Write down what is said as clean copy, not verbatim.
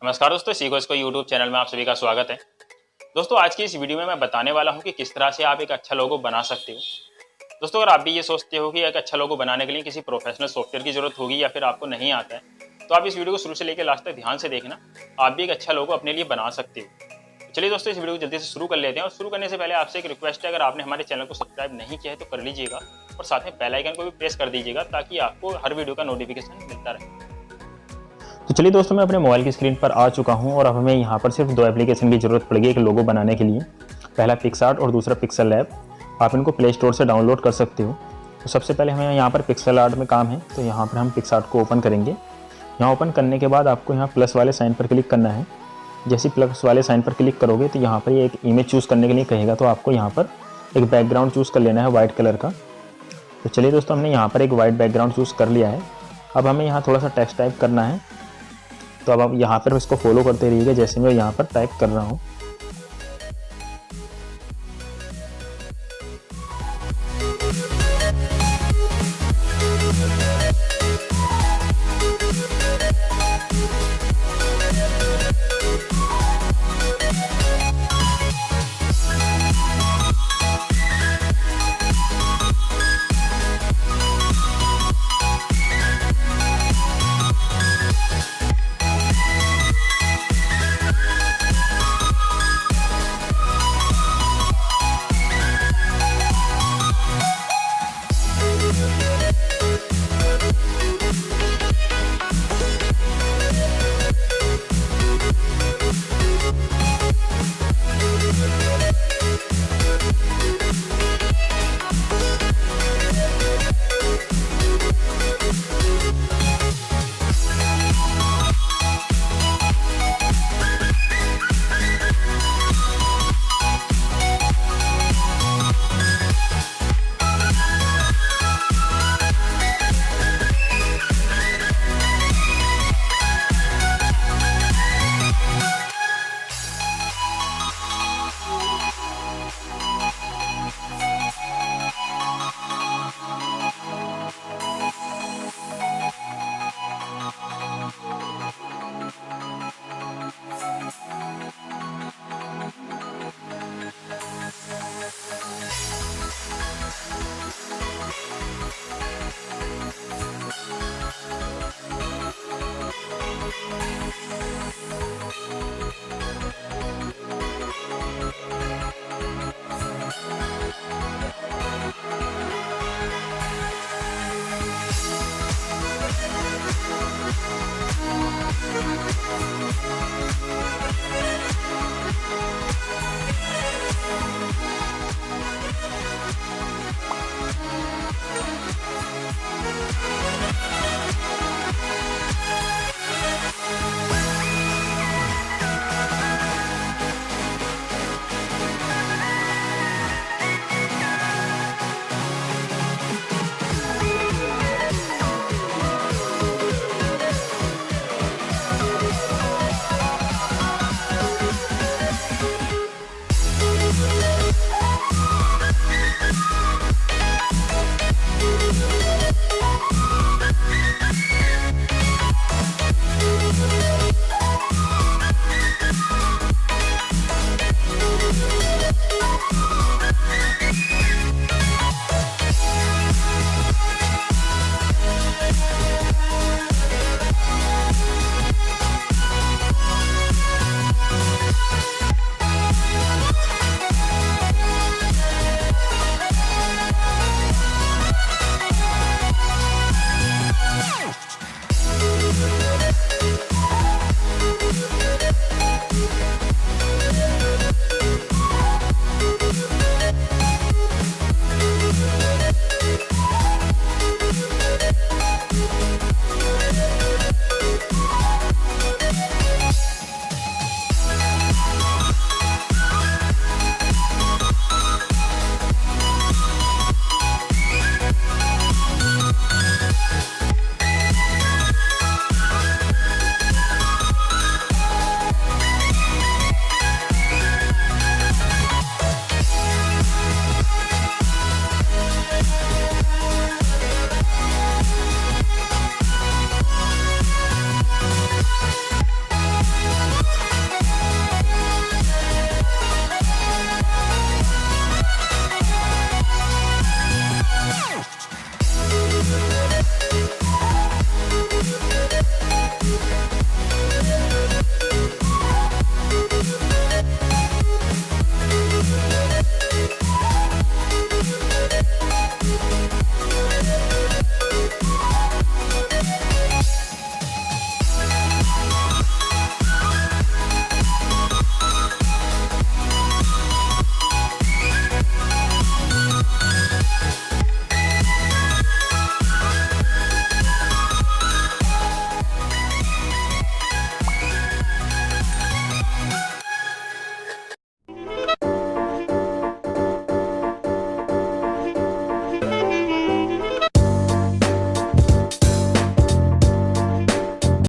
नमस्कार दोस्तों, सीखो इसको यूट्यूब चैनल में आप सभी का स्वागत है। दोस्तों, आज की इस वीडियो में मैं बताने वाला हूं कि किस तरह से आप एक अच्छा लोगो बना सकते हो। दोस्तों, अगर आप भी ये सोचते हो कि एक अच्छा लोगो बनाने के लिए किसी प्रोफेशनल सॉफ्टवेयर की जरूरत होगी या फिर आपको नहीं आता है, तो आप इस वीडियो को शुरू से लेकर लास्ट तक ध्यान से देखना। आप भी एक अच्छा लोगो अपने लिए बना सकते हो। चलिए दोस्तों, इस वीडियो को जल्दी से शुरू कर लेते हैं। और शुरू करने से पहले आपसे एक रिक्वेस्ट है, अगर आपने हमारे चैनल को सब्सक्राइब नहीं किया है तो कर लीजिएगा और साथ में बेल आइकन को भी प्रेस कर दीजिएगा ताकि आपको हर वीडियो का नोटिफिकेशन मिलता रहे। तो चलिए दोस्तों, मैं अपने मोबाइल की स्क्रीन पर आ चुका हूं और अब हमें यहाँ पर सिर्फ दो एप्लीकेशन की ज़रूरत पड़ेगी एक लोगो बनाने के लिए। पहला पिक्सआर्ट और दूसरा पिक्सल लैब। आप इनको प्ले स्टोर से डाउनलोड कर सकते हो। तो सबसे पहले हमें यहाँ पर पिक्सल आर्ट में काम है, तो यहाँ पर हम पिक्सआर्ट को ओपन करेंगे। यहाँ ओपन करने के बाद आपको यहाँ प्लस वाले साइन पर क्लिक करना है। जैसे प्लस वाले साइन पर क्लिक करोगे तो यहाँ पर ये एक इमेज चूज़ करने के लिए कहेगा, तो आपको यहाँ पर एक बैकग्राउंड चूज़ कर लेना है वाइट कलर का। तो चलिए दोस्तों, हमने यहाँ पर एक वाइट बैकग्राउंड चूज़ कर लिया है। अब हमें यहाँ थोड़ा सा टेक्स्ट टाइप करना है, तो अब आप यहाँ पर इसको फॉलो करते रहिएगा जैसे मैं यहाँ पर टाइप कर रहा हूँ।